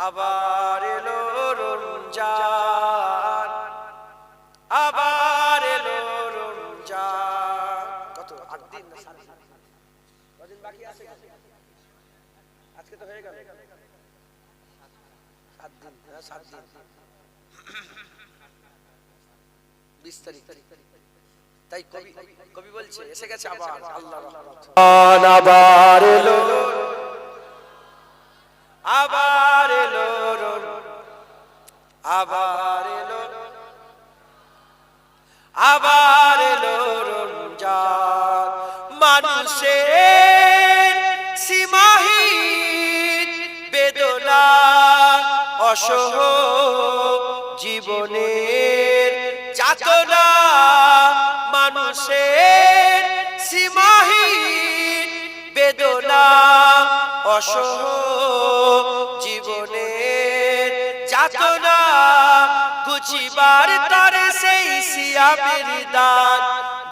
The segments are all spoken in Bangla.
আবার এলো রমজান, আবার এলো রমজান। কত 8 দিন না 7 দিন? কদিন বাকি আছে? আজকে তো হয়ে গেল 7 দিন। 7 দিন 20 তারিখ। তাই কবি বলছে এসে গেছে আবার আল্লাহর রহমত। আবার এলো, আবার এলো, আবার এলো, আবার এলো রমজান। মানুষের সীমাহীন বেদনা অসহ জীবনের যাতনা, মানুষের সীমাহীন বেদনা অসহ জীবনের যাতনা, ঘুচিবার তরে সেই সিয়ামের দান,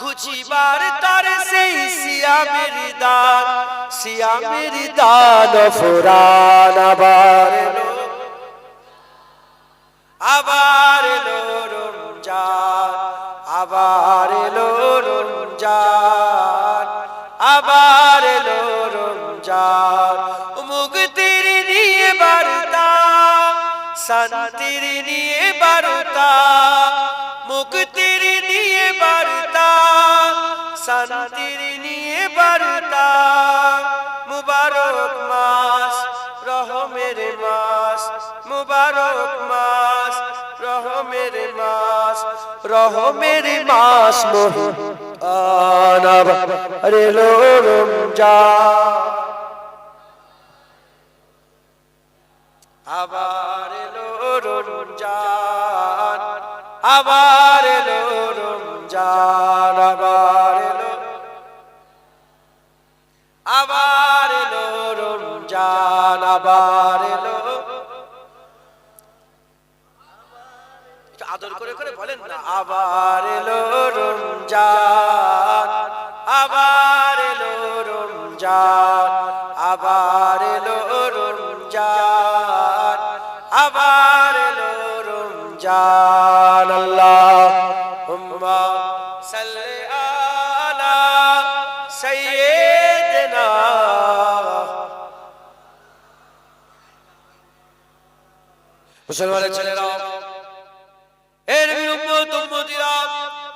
ঘুচিবার তরে সেই সিয়ামের দান, সিয়ামের দান ফুরান। আবার এলো, আবার এলো রমজান, আবার এলো রমজান, আবার এলো রমজান। মুক্তির নিয়ে বার্তা, শান্তির নিয়ে বার্তা, মুক্তির নিয়ে বার্তা, শান্তির নিয়ে বার্তা। মুবারক মাস, রহমের মাস, মুবারক মাস, রহমের মাস, রহমের মাস মহিয়ান। আবার এলো রমজান, আবার এলো রমজান, আবার এলো রমজান, আবার এলো, আবার এলো রমজান, আবার এলো। একটু আদর করে করে বলেন না, আবার এলো রমজান, আবার এলো রমজান, আবার এলো রমজান, আবার এলো রমজান। আল্লাহুম্মা সাল্লি আলা সাইয়্যিদিনা। মুসলমানের ছেলেরা, এর উম্মতিরা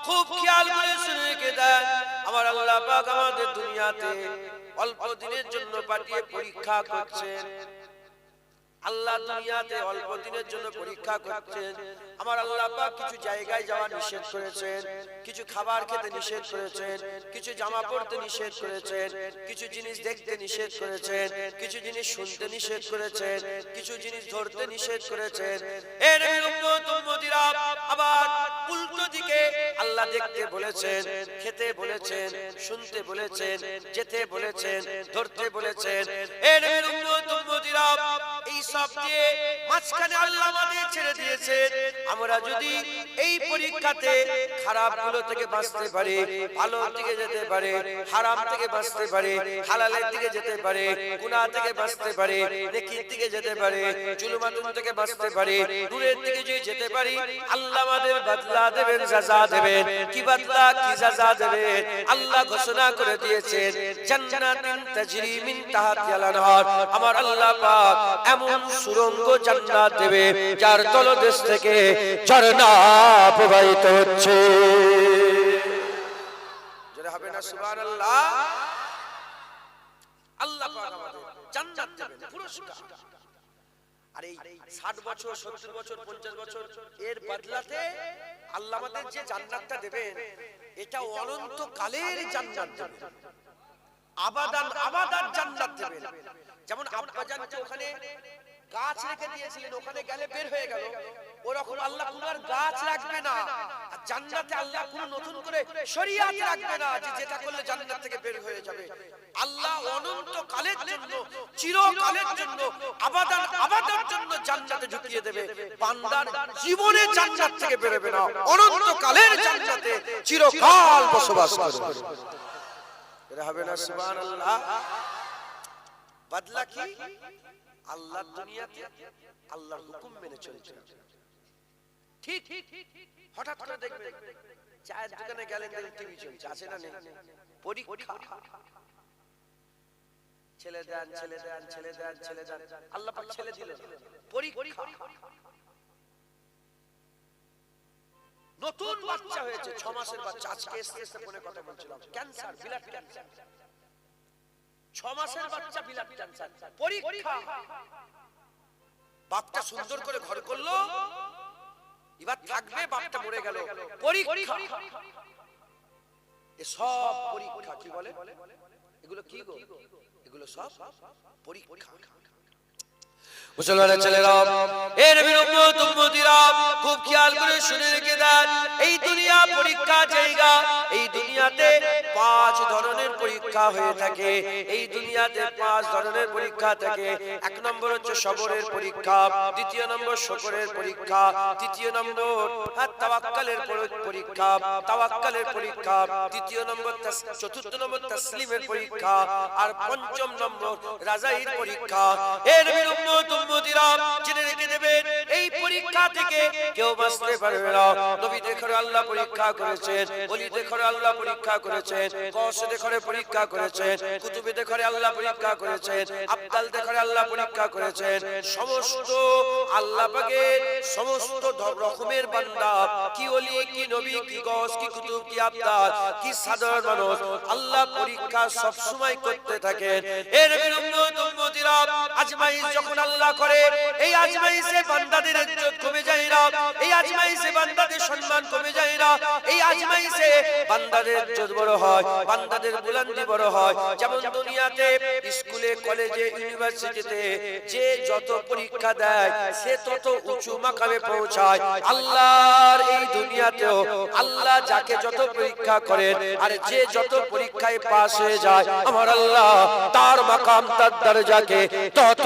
খুব খেয়াল করে শুনে রেখে দেন। আমার আল্লাহ পাক আমাদের দুনিয়াতে অল্প দিনের জন্য পাঠিয়ে পরীক্ষা করছেন। আল্লাহ দুনিয়াতে অল্প দিনের জন্য পরীক্ষা করছেন। আমার আল্লাহ পাক কিছু জায়গায় যাওয়া নিষেধ করেছেন, কিছু খাবার খেতে নিষেধ করেছেন, কিছু জামা পরতে নিষেধ করেছেন, কিছু জিনিস দেখতে নিষেধ করেছেন, কিছু জিনিস শুনতে নিষেধ করেছেন, কিছু জিনিস ধরতে নিষেধ করেছেন। এর উম্মতিরা আবার উল্টো দিকে আল্লাহ দেখতে বলেছেন, খেতে বলেছেন, শুনতে বলেছেন, যেতে বলেছেন, ধরতে বলেছেন। এর উম্মতিরা এই সব দিয়ে মাঝখানে আল্লাহ আমাদের ছেড়ে দিয়েছেন। আমরা যদি এই পরীক্ষাতে খারাপ গুলো থেকে বাঁচতে পারি, ভালো দিকে যেতে পারি, হারাম থেকে বাঁচতে পারি, হালালের দিকে যেতে পারি, গুনাহ থেকে বাঁচতে পারি, নেকির দিকে যেতে পারি, জুলুমাতুন থেকে বাঁচতে পারি, নূরের দিকে যদি যেতে পারি, আল্লাহ আমাদের বদলা দেবেন, সাজা দেবেন। কি বদলা, কি সাজা দেবেন? আল্লাহ ঘোষণা করে দিয়েছেন, জান্নাতুন তাজরি মিন তাহতিহাল আনহার। আমার আল্লাহ পাক এমন সুরঙ্গ জান্নাত দেবে যার তলদেশ থেকে ঝর্ণা প্রবাহিত হচ্ছে। যারা হবে না সুবহানাল্লাহ। আল্লাহ পাক আমাদের জান্নাত দেবেন, পুরস্কার। আর এই 60 বছর, 70 বছর, 50 বছর এর বদলাতে আল্লাহ আমাদের যে জান্নাতটা দেবেন, এটা অনন্ত কালের জান্নাত দেবেন, আবাদান আবাদান জান্নাত দেবেন। যেমন আব্বাজান যে ওখানে গাছ রেখে দিয়েছিলেন, ওখানে গেলে বের হয়ে গেল, ওরকম আল্লাহ কোন আর গাছ রাখবে না। আর জান্নাতে আল্লাহ কোন নতুন করে শরীয়ত রাখবে না যে যেটা করলে জান্নাত থেকে বের হয়ে যাবে। আল্লাহ অনন্ত কালের জন্য, চিরকালের জন্য, আবাদান আবাদার জন্য জান্নাতে ঢুকিয়ে দেবে। বান্দার জীবনে জান্নাত থেকে বের হবে না, অনন্ত কালের জান্নাতে চিরকাল বসবাস করবে। এরা হবে না সুবহানাল্লাহ। বদলা কি? আল্লাহর দুনিয়াতে আল্লাহর হুকুম মেনে চলছে। ঠিক হঠাৎ করে দেখবেন চায়ের দোকানে গেলেন, টিভি চলছে, আছে না নেই? পরীক্ষা, ছেলে দেন ছেলে দেন ছেলে দেন ছেলে দেন, আল্লাহ পাক ছেলে দিল। পরীক্ষা, নতুন বাচ্চা হয়েছে 6 মাসের বাচ্চা, আজকে এসে ফোনে কথা বলছিলাম, ক্যান্সার, ব্লাড ক্যান্সার, 6 মাসের বাচ্চা ব্লাড ক্যান্সার। পরীক্ষা, বাপটা সুন্দর করে ঘর করলো, এবার থাকবে, বাপটা মরে গেল। পরীক্ষা, এসব পরীক্ষা কি বলে? এগুলো কি গো? এগুলো সব পরীক্ষা। মুসলমানের ছেলেরা, এই নবীর উম্মত উম্মতিরা খুব খেয়াল করে শুনে রেখে দেন, এই দুনিয়া পরীক্ষা জায়গা। এই দুনিয়াতে 5 ধরনের পরীক্ষা হয়ে থাকে। এই দুনিয়াতে 5 ধরনের পরীক্ষা থাকে। 1 নম্বর হচ্ছে সবরের পরীক্ষা, 2 নম্বর শুকরের পরীক্ষা, 3 নম্বর তাওয়াক্কুলের পরীক্ষা, তাওয়াক্কুলের পরীক্ষা, 4 নম্বর তাসলিমের পরীক্ষা, আর 5ম নম্বর রাজাইর পরীক্ষা। এই নবীর উম্মত উম্মতিরা জেনে রেখে দেবেন, এই পরীক্ষা থেকে কেউ বাঁচতে পারবে না। নবী দেখরে আল্লাহ পরীক্ষা করেছেন, ওলি দেখরে আল্লাহ পরীক্ষা করেছেন, গৌস দেখরে পরীক্ষা করেছেন, কুতুবে দেখরে আল্লাহ পরীক্ষা করেছেন, আবদাল দেখরে আল্লাহ পরীক্ষা করেছেন। সমস্ত আল্লাহ পাকের সমস্ত রকমের বান্দা, কি ওলি, কি নবী, কি গৌস, কি কুতুব, কি আবদাল, কি সাধারণ মানুষ, আল্লাহ পরীক্ষা সব সময় করতে থাকেন। এই নবীর উম্মত উম্মতিরা আজমাইশ যখন আল্লাহ করে, এই আজমাইশে বান্দাদের ইজ্জত কমে যায় না, এই আজমাইশে বান্দাদের সম্মান কমে যায় না, এই আজমাইশে বান্দাদের ইজ্জত বড় হয়, বান্দাদের বুলন্দি বড় হয়। যেমন দুনিয়াতে স্কুলে, কলেজে, ইউনিভার্সিটিতে যে যত পরীক্ষা দেয় সে তত উঁচু মাকামে পৌঁছায়, আল্লাহর এই দুনিয়াতেও আল্লাহ যাকে যত পরীক্ষা করেন, আর যে যত পরীক্ষায় পাস হয়ে যায়, আমার আল্লাহ তার মাকাম, তার দরজাকে তত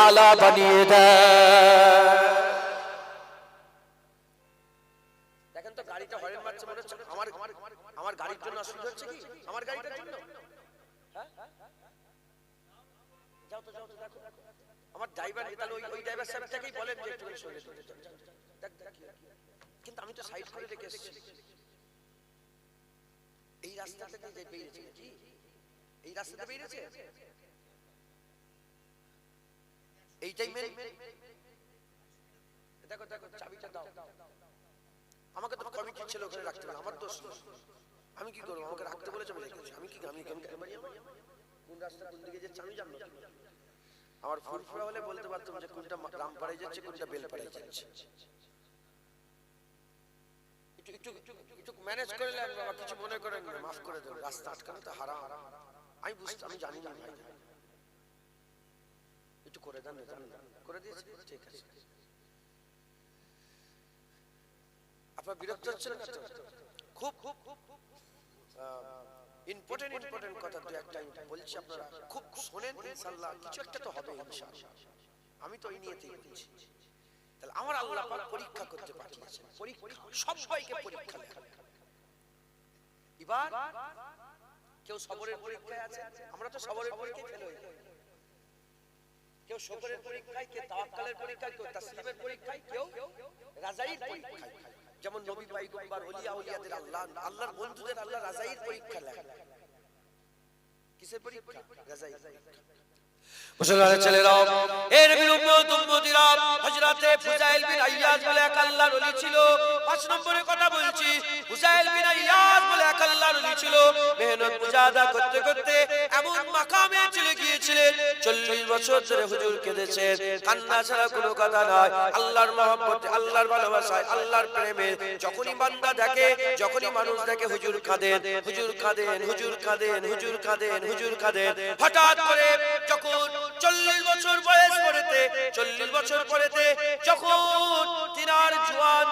আলা বানিয়ে দেয়। দেখেন তো গাড়িটা হরেন মারছে, মনে হচ্ছে আমার গাড়ির জন্য অসুবিধা হচ্ছে কি? আমার গাড়িটার জন্য? হ্যাঁ, যাও তো যাও তো, দেখো আমার ড্রাইভার, তাহলে ওই ড্রাইভার সাহেবটাকেই বলেন যে একটু সরে যেতে। কিন্তু আমি তো সাইড করে রেখে এসেছি। এই রাস্তা থেকে যে বেরিয়েছে, কি এই রাস্তাতে বেরিয়েছে, এইটাই মেন। দেখো দেখো, চাবিটা দাও। আমাকে তো কমিটির ছিল ওখানে রাখতে হবে, আমার দোষ না। আমি কি করবো? আমাকে রাখতে বলেছে, আমি রেখেছি। আমি কি, আমি কোন রাস্তা কোন দিকে যাচ্ছে আমি জানবো? আমার ফুরফুরা হলে বলতে পারতাম যে কোনটা রামপাড়ায় যাচ্ছে, কোনটা বেলপাড়ায় যাচ্ছে। একটু ম্যানেজ করে নেন বাবা, কিছু মনে করেন না, মাফ করে দেবেন। রাস্তা আটকানো তো হারাম, আমি বুঝতে, আমি জানি না ভাই, একটু করে দেন, করে দিয়েছি, ঠিক আছে। আপনার বিরক্ত হচ্ছেন না তো? খুব খুব ইম্পর্টেন্ট কথা তো একটা বলছি, আপনারা খুব শোনেন, ইনশাআল্লাহ কিছু একটা তো হবে ইনশাআল্লাহ। আমি তো এই নিয়েতেই বলছি। তাহলে আমার আল্লাহ পাক পরীক্ষা করতে পাঠিয়েছেন, পরীক্ষা, সবাইকে পরীক্ষা নেয়। এবার কেউ সবরের পরীক্ষায় আছে, আমরা তো সবরের পরীক্ষায় ফেল হই। কেউ শুকরের পরীক্ষায়, কেউ তাওয়াক্কুলের পরীক্ষায়, কেউ তাসলিমের পরীক্ষায়, কেউ রাজাইর পরীক্ষায়। যেমন নবী পয়গম্বর, ওলিয়া উলিয়াদের আল্লাহর বন্ধুদের আল্লাহ রাজাইর পরীক্ষা নেয়। কিসের পরীক্ষা? রাজাইর পরীক্ষা। মুসলমানের ছেলেরা, এই নবীর উম্মত উম্মতিরা, হযরতে ফুজাইল বিন আইয়াজ বলে এক আল্লাহর ওলি ছিল। 5 নম্বরের কথা বলছি। ফুজাইল বিন আইয়াজ বলে এক আল্লাহর ওলি ছিল। মেহনত মুজাহাদা করতে করতে এমন মাকামে চলে গিয়েছিলেন, 40 বছর ধরে হুজুর কেঁদেছেন, কান্না ছাড়া কোনো কথা নাই। আল্লাহর মহব্বতে, আল্লাহর ভালোবাসায়, আল্লাহর প্রেমে যখনই বান্দা দেখে, যখনই মানুষ দেখে, হুজুর কাঁদেন, হুজুর কাঁদেন, হুজুর কাঁদেন, হুজুর কাঁদেন, হুজুর কাঁদেন। হঠাৎ করে যখন 40 বছর বয়স পড়েতে, 40 বছর পড়েতে যখন তিনার জওয়ান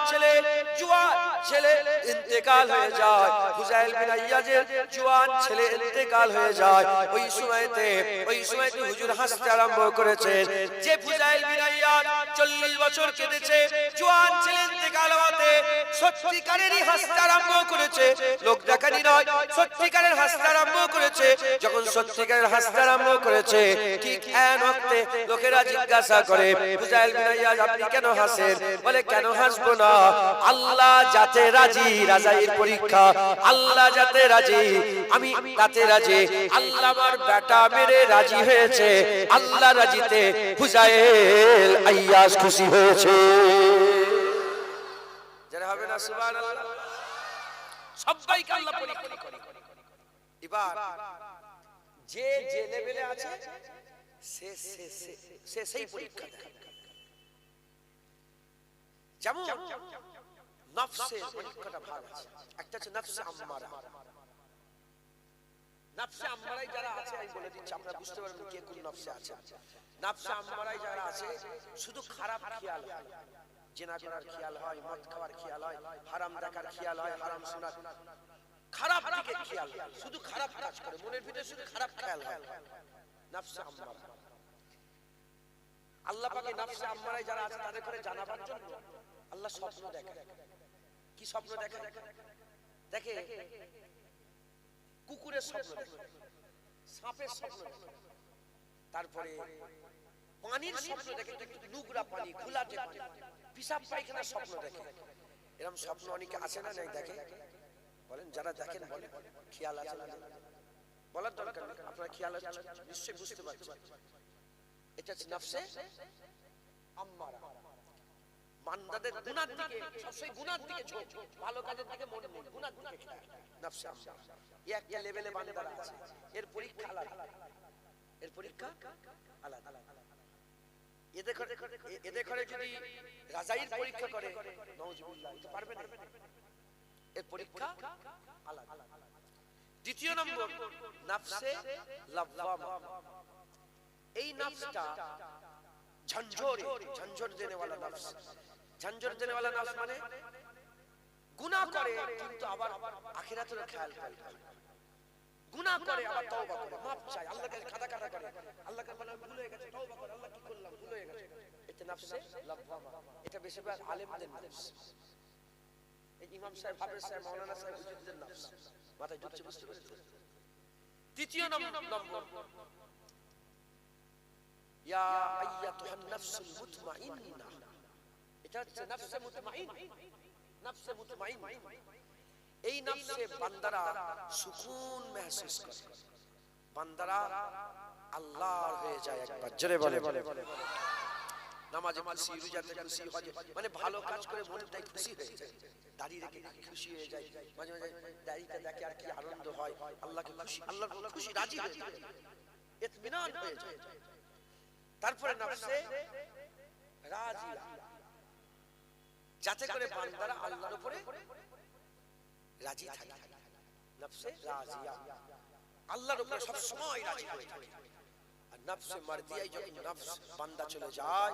ছেলে ইন্তেকাল হয়ে যায়, ফুজাইল বিন আইয়াজের জওয়ান ছেলে ইন্তেকাল হয়ে যায়, ওই সময়তে হুজুর হাসতে আরম্ভ করেছেন যে ফুজাইল বিন আইয়াজ 40 বছর কেঁদেছে, জওয়ান ছেলে ইন্তেকাল হওয়াতে সত্যিকারেরই হাসতে আরম্ভ করেছে, লোক দেখানি নয়, সত্যিকারের হাসতে আরম্ভ করেছে। যখন সত্যিকারের হাসতে আরম্ভ করেছে, ঠিক এক ওয়াক্তে লোকেরা জিজ্ঞাসা করে, ফুজাইল বিন ইয়াজ আপনি কেন হাসেন? বলে কেন হাসবো না, আল্লাহ যাতে রাজি, রাজাইয়ের পরীক্ষা, আল্লাহ যাতে রাজি আমি তাতে রাজি। আল্লাহ আমার বেটা মেরে রাজি হয়েছে, আল্লাহ রাজিতে ফুজাইল ইয়াজ খুশি হয়েছে। যারা হবে না সুবহানাল্লাহ, সবাইকে আল্লাহ পরীক্ষা করে। এবার যে যে লেভেলে আছে সে সেই পরীক্ষা দেয়। যেমন নফসের পরীক্ষাটা ভাগ আছে, একটা হচ্ছে নফসে আম্মারা। নফসে আম্মারাই যারা আছে, আমি বলে দিচ্ছি আপনারা বুঝতে পারবেন কে কোন নফসে আছে। নফসে আম্মারাই যারা আছে, শুধু খারাপ খেয়াল হয়, জিনা করার খেয়াল হয়, মদ খাওয়ার খেয়াল হয়, হারাম দেখার খেয়াল হয়, হারাম শোনার, খারাপ দিকে খেয়াল হয়, শুধু খারাপ কাজ করে, মনের ভিতরে শুধু খারাপ খেয়াল হয়, নফসে আম্মারা। আল্লাহ পাকে নফসে আম্মারাই যারা আছে তাদের করে জানাবার জন্য আল্লাহ স্বপ্ন দেখায়। কি স্বপ্ন দেখায়? দেখে কুকুরের স্বপ্ন দেখে, সাপের স্বপ্ন দেখে, তারপরে পানির স্বপ্ন দেখে, নোংরা পানি, ঘোলাটে পানি, পিসাব পায়খানার স্বপ্ন দেখে। এরকম স্বপ্ন অনেকে আছে না নাই দেখে? বলেন যারা দেখেন বলেন খেয়াল আছে না? বলার দরকার নেই, আপনারা খেয়াল আছে নিশ্চয়ই বুঝতে পারছেন। এটা হচ্ছে নফসে আম্মারা। বান্দাদের গুনার দিকে, সবসময় গুনার দিকে ঝোঁক, ভালো কাজের দিকে মন নেই, গুনার দিকে খেয়াল। নফসে আম্মারা এই একটা লেভেলে বান্দারা আছে, এর পরীক্ষা আলাদা, এর পরীক্ষা আলাদা। এদের ঘরে যদি রাজাইর পরীক্ষা করে নাউজুবিল্লাহ, এটা পারবে না, এর পরীক্ষা আলাদা। দ্বিতীয় নম্বর নফসে লাওয়ামা। এই নফসটা ঝঞ্ঝর দেনে वाला নফস। ঝঞ্ঝর দেনে वाला নফস মানে গুনাহ করে কিন্তু আবার আখিরাতের খেয়াল করে, গুনাহ করে আবার তওবা করে, মাফ চায়, আল্লাহকে কাদা কাদা করে, আল্লাহকে বলে ভুল হয়ে গেছে, তওবা করে, আল্লাহ কি করলাম, ভুল হয়ে গেছে। এটা নফসে লাওয়ামা। এটা বেশিরভাগ আলেমদের নফস। এই ইমাম সাহেব, হাফেজ সাহেব, মাওলানা সাহেব, হুজুরদের নফস মাথায় ঢুকছে, বুঝতে পারছেন? তৃতীয় নম্বর ইয়া আইয়াতুহান নাফসুল মুতমাইন্নাহ। এটা হচ্ছে নফসে মুতমাইন। নফসে মুতমাইন এই নফসে বান্দারা সুকুন महसूस করে, বান্দারা আল্লাহর হয়ে যায় একবার, জোরে বলে। নামাজে খুশি, রোজাতে খুশি, হজে মানে ভালো কাজ করে মনটাই খুশি হয়ে যায়, দাড়ি রেখে খুশি হয়ে যায়, মাঝে মাঝে দাড়িটা দেখে আর কি আনন্দ হয়, আল্লাহকে খুশি, আল্লাহর খুশি, রাজি হয়ে যায়, ইতমিনান হয়ে যায়। তারপরে নফসে রাজিয়া, যাতে করে বান্দারা আল্লাহর উপরে রাজি থাকে। নফসে রাজিয়া আল্লাহর উপরে সব সময় রাজি হয়ে থাকে। আর নফসে মারদিয়ায় যখন নফস বান্দা চলে যায়,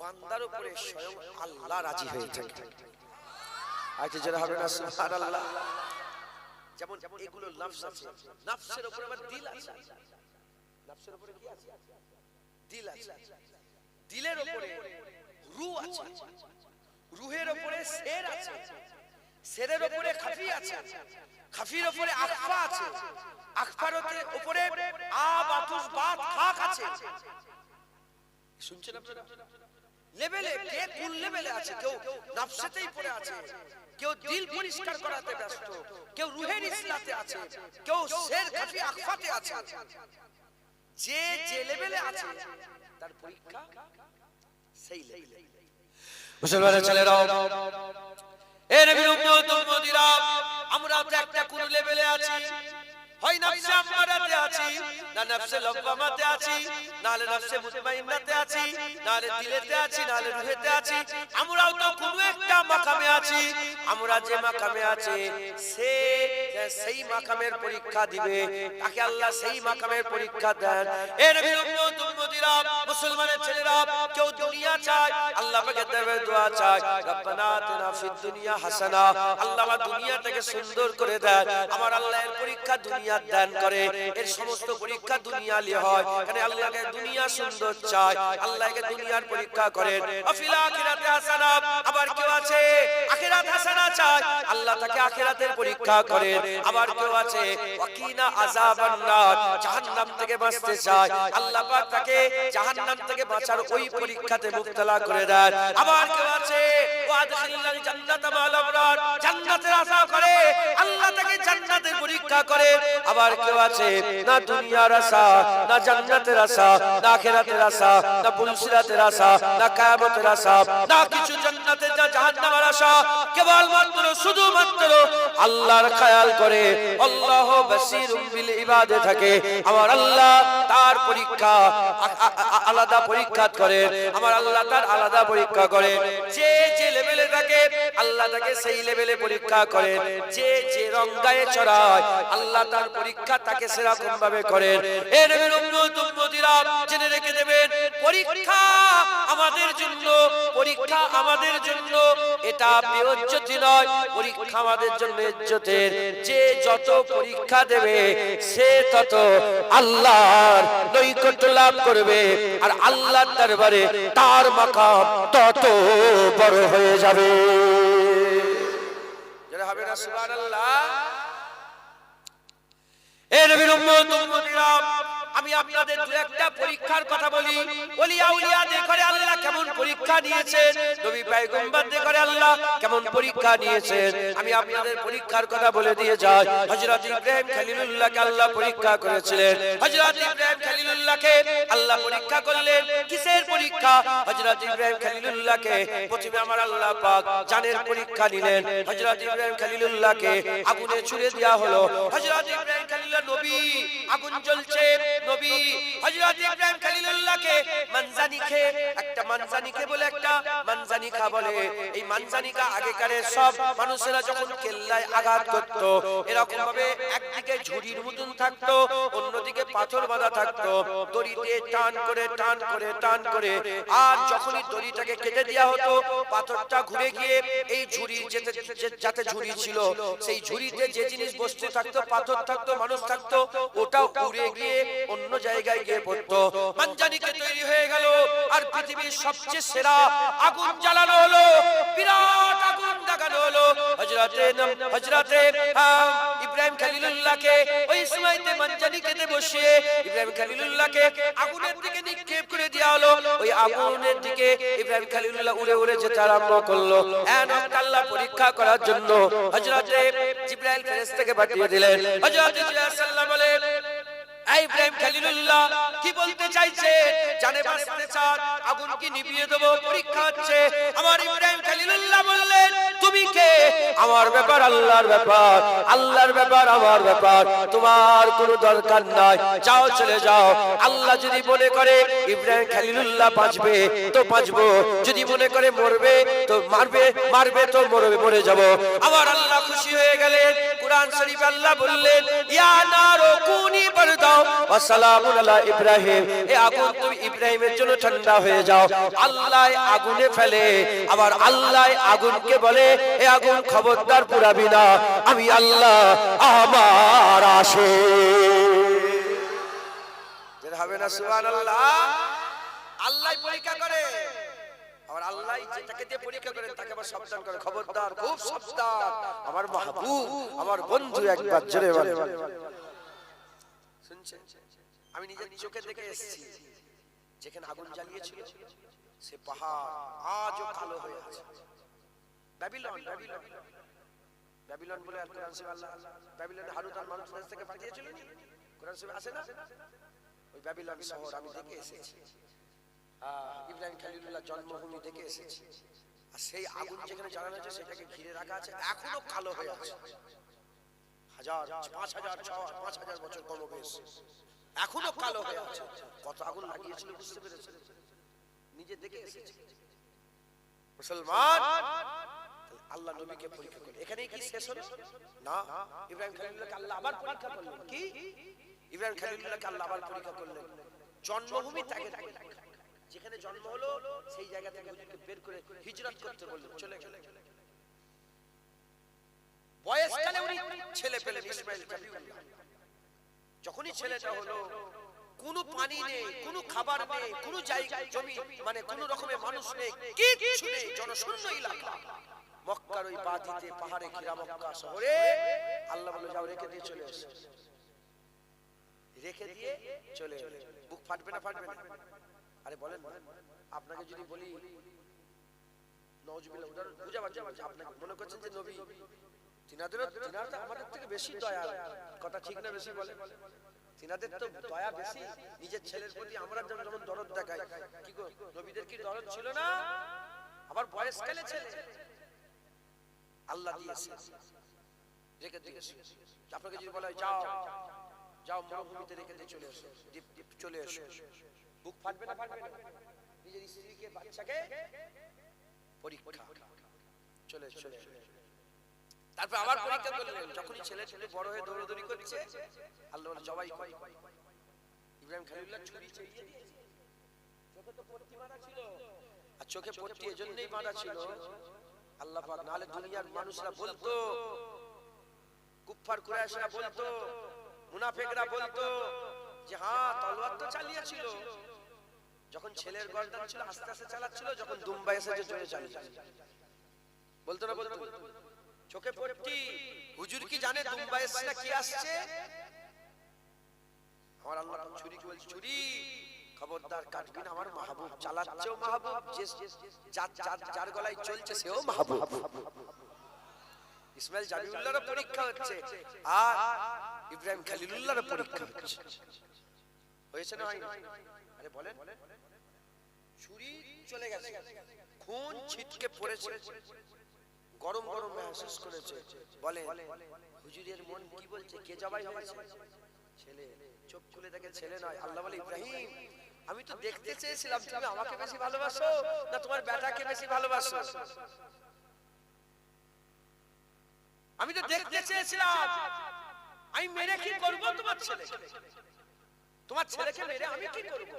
বান্দার উপরে স্বয়ং আল্লাহ রাজি হয়ে থাকে। আচ্ছা যারা হবে না সুবহানাল্লাহ। যেমন এগুলো নফস আছে, নফসের উপরে আবার দিল আছে। নফসের উপরে কি আছে? দিল আছে। দিলের উপরে রূহ আছে, রূহের উপরে সের আছে, সেরের উপরে খাফি আছে, খাফির উপরে আখফা আছে, আখফার উপরে আবাতুস বাত খাক আছে। শুনছেন আপনারা? লেভেলে কে কোন লেভেলে আছে? কেউ নফসেতেই পড়ে আছে, কেউ দিল পরিষ্কার করাতে ব্যস্ত, কেউ রূহের ইসলাতে আছে, কেউ সের খাফি আখফাতে আছে। যে যে লেভেলে আছে তার পরীক্ষা সেই লেভেলে। মুসলমানের ছেলেরা, এ নবীর উম্মত উম্মতিরা, আমরা তো একটা কোন লেভেলে আছি, হয় নফসে আম্মারাতে আছি, না নফসে লাওয়ামাতে আছি, নালে নফসে মুতমাইন্নাতে আছি, নালে দিলেতে আছি, নালে রূহেতে আছি। আমরাও তো কোন একটা মাকামে আছি। আমরা যে মাকামে আছি সেই মাকামের পরীক্ষা দিবে, তাকে আল্লাহ সেই মাকামের পরীক্ষা দেন। এ নবীর উম্মত উম্মতিরা, মুসলমানের ছেলেরা, কেউ দুনিয়া দুনিয়া চায়, আল্লাহ পাকের দরবারে দোয়া চায়, রব্বানা আতিনা ফিদ দুনিয়া হাসানা, আল্লাহ আমার দুনিয়াটাকে সুন্দর করে দেন। আমার আল্লাহ এর পরীক্ষা দুনিয়া দান করে, এর সমস্ত পরীক্ষা দুনিয়ালি হয়, কারণ আল্লাহকে দুনিয়া সুন্দর চায়, আল্লাহকে দুনিয়ার পরীক্ষা করেন। অফিল আখিরাতে হাসানা, আবার কেউ আছে আখিরাত হাসানা চায়, আল্লাহ তাকে আখিরাতের পরীক্ষা করেন। আবার কেউ আছে ওয়াকিনা আযাবান নার, জাহান্নাম থেকে বাঁচতে চায়, আল্লাহ পাক তাকে জাহান্নাম থেকে বাঁচার ওই পরীক্ষাতে মুবতলা করে দেন। আবার কেউ আছে ওয়াদখিলনাল জান্নাতা মা'আল আবরার, জান্নাতের আশা করে, আল্লাহ তাকে জান্নাতের পরীক্ষা করে। আবার কেউ আছে না দুনিয়ার আশা, না জান্নাতের আশা, না আখিরাতের আশা, না পুলসিরাতের আশা, না কিয়ামতের আশা, না কিছু জান্নাতের না জাহান্নামের আশা, কেবলমাত্র শুধুমাত্র আল্লাহর খেয়াল করে, আল্লাহু বাসীরুম বিল ইবাদে থাকে। আমার আল্লাহ তার পরীক্ষা আলাদা পরীক্ষা করেন, আমার আল্লাহ তার আলাদা পরীক্ষা করেন। যে যে লেভেলে থাকে আল্লাহ তাকে সেই লেভেলে পরীক্ষা করেন, যে যে রঙ্গায়ে চড়ায় আল্লাহ তার পরীক্ষা তাকে সেরকম ভাবে করেন। এ নবীর উম্মত উম্মতিরা জেনে রেখে দেবেন, পরীক্ষা আমাদের জন্য, পরীক্ষা আমাদের জন্য এটা বেইজ্জতি নয়, পরীক্ষা আমাদের জন্য ইজ্জতের। যে যত পরীক্ষা দেবে সে তত আল্লাহর নৈকট্য লাভ করবে, আর আল্লাহর দরবারে তার মাকাম তত বড় হয়ে যাবে। যারা হবে না সুবহানাল্লাহ। এ নবীর উম্মত উম্মতিরা, আমি আপনাদের দু একটা পরীক্ষার কথা বলি। ওলিয়া উলিয়াদের করে আল্লাহ কেমন পরীক্ষা নিয়েছেন, নবী পয়গম্বরদের করে আল্লাহ কেমন পরীক্ষা নিয়েছেন, আমি আপনাদের পরীক্ষার কথা বলে দিয়ে যাই। হযরত ইব্রাহিম খলিলুল্লাহকে আল্লাহ পরীক্ষা করেছিলেন। হযরত ইব্রাহিম খলিলুল্লাহকে আল্লাহ পরীক্ষা করলেন। কিসের পরীক্ষা? হযরত ইব্রাহিম খলিলুল্লাহকে প্রথমে আমার আল্লাহ পাক জানের পরীক্ষা নিলেন। হযরত ইব্রাহিম খলিলুল্লাহকে আগুনে ছুঁড়ে দেওয়া হলো। হযরত ইব্রাহিম খলিলুল্লাহ নবী, আগুন জ্বলছে, নবী হযরত ইব্রাহিম খলিলুল্লাহকে মানজানিকে, একটা মানজানিকে বলে একটা মানজানিকা বলে, এই মানজানিকা আগেকারের সব মানুষেরা যখন কেল্লায় আঘাত করত, এরকম ভাবে একদিকে ঝুড়ির মতন থাকতো, অন্যদিকে পাথর বাঁধা থাকতো, দড়িতে টান করে টান করে টান করে, আর যখনই দড়িটাকে কেটে দেওয়া হতো পাথরটা ঘুরে গিয়ে এই ঝুড়ি যাতে ঝুড়ি ছিল সেই ঝুড়িতে যে জিনিস বস্তু থাকতো, পাথর থাকতো, মানুষ থাকতো, ওটা উড়ে গিয়ে অন্য জায়গায় গিয়ে পড়তো। মানজানিকে তৈরি হয়ে গেল, আর পৃথিবীর সবচেয়ে সেরা আগুন জ্বালানো হলো, বিরাট আগুন লাগানো হলো। হযরতে ইব্রাহিম খলিলুল্লাহকে ওই সময়তে মানজানিকেতে বসিয়ে ইব্রাহিম খলিলুল্লাহকে আগুনের দিকে নিক্ষেপ করে দেওয়া হলো। ওই আগুনের দিকে ইব্রাহিম খলিলুল্লাহ উড়ে উড়ে যেতে আরম্ভ করলো। আল্লাহ পরীক্ষা করার জন্য হযরতে জিবরাইল ফেরেশতাকে পাঠিয়ে দিলেন। হযরত জিবরাইল সাল্লাল্লাহু বলেন, ইব্রাহিম খলিলুল্লাহ কি বলতে চাইছে? জানে বাঁচতে চান, আগুন কি নিভিয়ে দেব? পরীক্ষা হচ্ছে। আমার ইব্রাহিম খলিলুল্লাহ বললেন, তুমি কে? আমার ব্যাপার আল্লাহর ব্যাপার, আল্লাহর ব্যাপার আমার ব্যাপার, তোমার কোনো দরকার নাই, যাও চলে যাও। আল্লাহ যদি মনে করে ইব্রাহিম খলিলুল্লাহ বাঁচবে তো বাঁচবো, যদি মনে করে মরবে তো মারবে তো মরে যাব। আমার আল্লাহ খুশি হয়ে গেলেন। কুরআন শরীফে আল্লাহ বললেন, ইয়া নারু কুনি বারদা ওয়া সালামুন আলা ইব্রাহিম, এই আগুন তুমি ইব্রাহিমের জন্য ঠান্ডা হয়ে যাও। আল্লাহ আগুনে ফেলে, আবার আল্লাহ আগুনকে বলে, এই আগুন খবরদার পুরাবি না, আমি আল্লাহ আমার আসে। যেটা হবে না সুবহানাল্লাহ। আল্লাহ পরীক্ষা করে, আবার আল্লাহ যেটাকে দিয়ে পরীক্ষা করে তাকে আবার সাবধান করে, খবরদার, খুব সাবধান, আমার মাহবুব, আমার বন্ধু, একবার জোরে বলে। শুনছেন? আমি নিজের চোখে দেখে এসেছি, যেখানে আগুন জ্বালিয়েছিল সে পাহাড় আজও কালো হয়ে আছে। ব্যাবিলন, ব্যাবিলন, ব্যাবিলন বলে কোরআন শরীফে আল্লাহ ব্যাবিলনে হারুত আর মারুত ফেরেশতাকে পাঠিয়েছিল, কোরআন শরীফে আছে না? ওই ব্যাবিলন শহর আমি দেখে এসেছি, ইব্রাহিম খলিলুল্লাহ জন্মভূমি দেখে এসেছি। আর সেই আগুন যেখানে জ্বালানো হয়েছে সেটাকে ঘিরে রাখা আছে, এখনো কালো হয়ে আছে। 5,000 বছর কমবেশ এখনো কালো হয়ে আছে। কত আগুন লাগিয়েছিল বুঝতে পেরেছেন? নিজে দেখে এসেছি। মুসলমান, আল্লাহ নবীকে পরীক্ষা করে এখানেই কি শেষ হলো না? ইব্রাহিম খলিলুল্লাহকে আল্লাহ আবার পরীক্ষা করলেন। কি? ইব্রাহিম খলিলুল্লাহকে আল্লাহ আবার পরীক্ষা করলেন, জন্মভূমি ত্যাগের পরীক্ষা। যেখানে জন্ম হলো সেই জায়গা থেকে হুজুরকে বের করে হিজরত করতে বললেন, চলে গেলেন। বয়সকালে উনি ছেলে পেলেন ইসমাইল জাবিউল্লাহ। যখনই ছেলেটা হলো, কোনো পানি নেই, কোনো খাবার নেই, কোনো জায়গা জমি মানে কোনো রকমের মানুষ নেই, কিচ্ছু নেই, জনশূন্য এলাকা। মক্কার ওই বাদিতে পাহাড়ে ঘেরা মক্কা শহরে আল্লাহ বলে যাও রেখে দিয়ে চলে এসো। রেখে দিয়ে চলে এলো। বুক ফাটবে না ফাটবে না? আরে বলেন না, আপনাকে যদি বলি নওয়াজুবিল্লাহ, উদাহরণ বুঝাবার জন্য আপনাকে মনে করছেন যে নবী তিনারা আমাদের থেকে বেশি দয়া, কথা ঠিক না? বেশি বলে তিনাদের তো দয়া বেশি, নিজের ছেলের প্রতি আমরা যেমন দরদ দেখাই, কি গো নবীদের কি দরদ ছিল না? আবার বয়সকালে ছেলে আল্লাহ দিয়েছে, রেখে দিয়েছে। আপনাকে যদি বলা হয় যাও যাও মরুভূমিতে রেখে দিয়ে চলে এসো, চলে এসো, বুক ফাটবে না ফাটবে না? নিজের স্ত্রীকে বাচ্চাকে পরীক্ষা, চলে চলে তারপর আবার পরীক্ষা করলেন। যখনই ছেলে ছেলে বড় হয়ে দৌড়াদৌড়ি করছে, আল্লাহ বলে জবাই কর। ইব্রাহিম খলিলুল্লাহ ছুরি চালিয়ে দিয়েছে। চোখে তো পট্টি মারা ছিল, আর চোখে পট্টি এজন্যই মারা ছিল আল্লাহ পাক, নালে দুনিয়ার মানুষরা বলতো, কুফফার কুরাইশরা বলতো, মুনাফিকরা বলতো যে হ্যাঁ তলোয়ার তো চালিয়েছিল, যখন ছেলের গর্দান ছিল আস্তে আস্তে চালাচ্ছিল, যখন দুম্বা এসেছে জোরে চালিয়েছে। বলতো না বলতো? চোখে পট্টি, হুজুর কি জানে দুম্বা এসেছে কি আসছে? আমার আল্লাহ ছুরি বলছে, ছুরি খবরদার কাটবি না, আমার মাহবুব চালাচ্ছেও মাহবুব, যার গলায় চলছে সেও মাহবুব। ইসমাইল জাবিউল্লাহর পরীক্ষা হচ্ছে আর ইব্রাহিম খলিলুল্লাহর পরীক্ষা হচ্ছে। হয়েছে না হয়নি? আরে বলেন, ছুরি চলে গেছে, খুন ছিটকে পড়েছে, গরম গরম মেহসুস করেছে। বলে হুজুরের মন কি বলছে, কে জবাই হয়েছে? ছেলে। চোখ খুলে দেখে ছেলে নয়। আল্লাহ বলে ইব্রাহিম আমি তো দেখতে চেয়েছিলাম তুমি আমাকে বেশি ভালোবাসো না তোমার বেটাকে বেশি ভালোবাসো। আমি তো দেখতে চেয়েছিলাম আমি মেরে কি করব তোমার ছেলেকে, তোমার ছেলেকে মেরে আমি কি করব?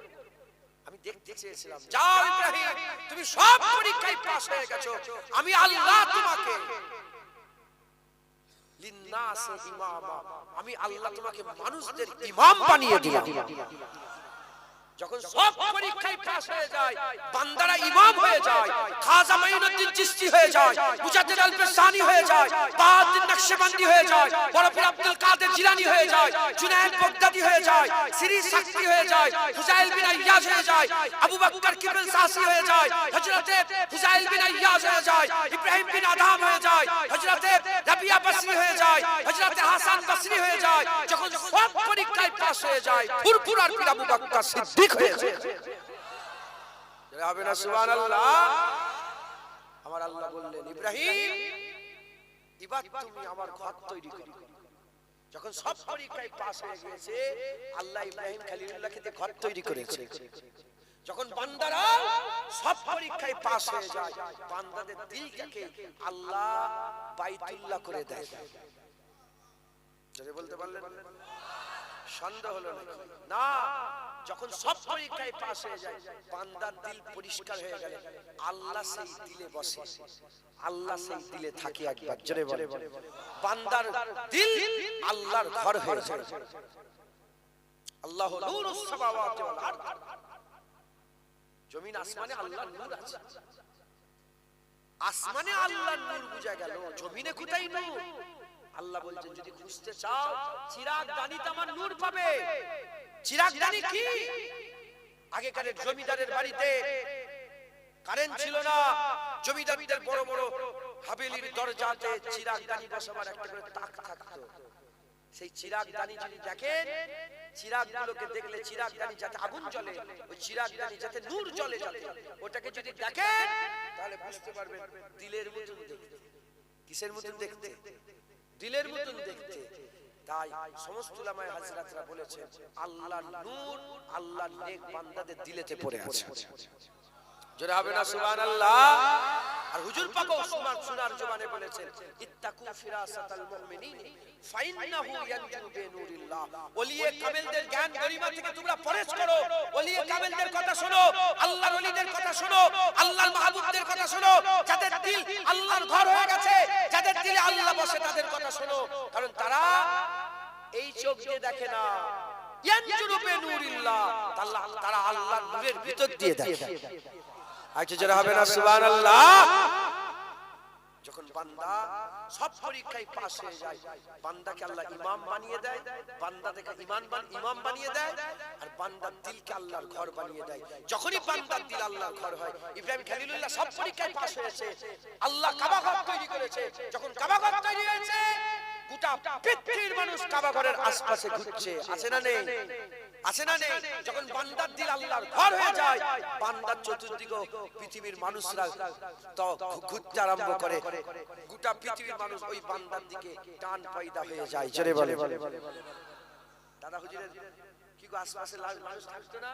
আমি দেখতে চেয়েছিলাম। যাও ইব্রাহিম, তুমি সব পরীক্ষায় পাস হয়ে গেছো, আমি আল্লাহ তোমাকে লিন্নাসে ইমামা, আমি আল্লাহ তোমাকে মানুষদের ইমাম বানিয়ে দিলাম। যখন সব পরীক্ষায় পাস হয়ে যায়, বান্দারা ইমাম হয়ে যায়, খাজা মাইনুদ্দিন চিশতি হয়ে যায়, মুজাদ্দিদ আল-ফিসানি হয়ে যায়, বাহাউদ্দিন নকশবন্দি হয়ে যায়, বড় পীর আব্দুল কাদের জিলানী হয়ে যায়, জুনায়েদ বাগদাদি হয়ে যায়, সিরি সাকতি হয়ে যায়, ফুজাইল বিন আইয়াজ হয়ে যায়, আবু বকর কিবল সাসি হয়ে যায়, হযরতে ফুজাইল বিন আইয়াজ হয়ে যায়, ইব্রাহিম বিন আদম হয়ে যায়, হযরতে রাবিয়া বসরি হয়ে যায়, হযরতে হাসান বসরি হয়ে যায়। যখন সব পরীক্ষায় পাস হয়ে যায়, ফুরফুরার পীর আবু বকর সিদ্দিক হয়েছে। হবে না সুবহানাল্লাহ? আমার আল্লাহ বললেন ইব্রাহিম এবার তুমি আমার ঘর তৈরি করো। যখন সব পরীক্ষায় পাস হয়ে গিয়েছে, আল্লাহ ইব্রাহিম খলিলুল্লাহকে দিয়ে ঘর তৈরি করেছে। যখন বান্দারা সব পরীক্ষায় পাস হয়ে যায়, বান্দাদের দিলটাকে আল্লাহ বাইতুল্লাহ করে দেয়। যদি বলতে পারলেন সন্দেহ হলো না? যখন সব পরীক্ষায় পাস হয়ে যায়, বান্দার দিল পরিষ্কার হয়ে গেলে আল্লাহ সেই দিলে বসে, আল্লাহ সেই দিলে থাকে। একবার জোরে বলে, বান্দার দিল আল্লাহর ঘর হয়ে যায়। আল্লাহু নূরুস সামাওয়াতি ওয়াল আরদ, জমিন আসমানে আল্লাহর নূর আছে। আসমানে আল্লাহর নূর বুঝা গেল, জমিনে কোথায় নূর? আল্লাহ বলছেন যদি খুঁজতে চাও চিরাগ দানিতে আমার নূর পাবে। চিরাগ দানি কি? আগেকার জমিদারের বাড়িতে কারেন্ট ছিল না, জমিদারদের বড় বড় হাভেলির দরজাতে চিরাগ দানি বসাবার একটা করে তাক থাকতো। সেই চিরাগ দানি যদি দেখেন, চিরাগগুলোকে দেখলে চিরাগ দানি যাতে আগুন জ্বলে, ওই চিরাগ দানি যাতে নূর জ্বলে যাতে, ওটাকে যদি দেখেন তাহলে বুঝতে পারবেন দিলের মতন দেখতে। কিসের মতন দেখতে? দিলের মতন দেখতে। তাই সমস্ত উলামায়ে হাজরাতরা বলেছেন আল্লাহর নূর আল্লাহর নেক বান্দাদের দিলেতে পড়ে আছে। জোরে হবে না সুবহানাল্লাহ? আর হুজুর পাকও সুনার জবানে বলেছেন ইত্তাকু ফিরাসাতাল মুমিনিন ফাইন্নাহু ইয়ানজু বিনুরিল্লাহ। ওলিয়ে কামেলদের জ্ঞান গরিমা থেকে তোমরা পরহেজ করো। ওলিয়ে কামেলদের কথা শোনো, আল্লাহর ওলিদের কথা শোনো, আল্লাহর মাহবুবদের কথা শোনো, যাদের দিল আল্লাহর ঘর হয়ে গেছে, যাদের দিলে আল্লাহ বসে, তাদের কথা শোনো। কারণ তারা এই চোখ দিয়ে দেখে না, ইয়ানজু বিনুরিল্লাহ, তারা আল্লাহর নূরের ভিতর দিয়ে দেখে। আচ্ছা যারা হবে না সুবহানাল্লাহ। যখন বান্দা সব পরীক্ষায় পাস হয়ে যায়, বান্দাকে আল্লাহ ইমাম বানিয়ে দেয়, বান্দা থেকে ইমাম বানিয়ে দেয়, আর বান্দার দিলকে আল্লাহর ঘর বানিয়ে দেয়। যখনই বান্দার দিল আল্লাহর ঘর হয়, ইব্রাহিম খলিলুল্লাহ সব পরীক্ষায় পাস হয়েছে, আল্লাহ কাবা ঘর তৈরি করেছে। যখন কাবা ঘর তৈরি হয়েছে, গোটা পৃথিবীর মানুষ কাবা ঘরের আশপাশে ঘুরছে, আছে না নেই? আছে না নেই? যখন বান্দার দিল আল্লাহর ঘর হয়ে যায়, বান্দার চতুর্দিকে পৃথিবীর মানুষরা তো ঘুরতে আরম্ভ করে, গোটা পৃথিবীর মানুষ ওই বান্দার দিকে টান পয়দা হয়ে যায়। জোরে বলে দাদা হুজুরের কি গো আশপাশে মানুষ থাকতো না?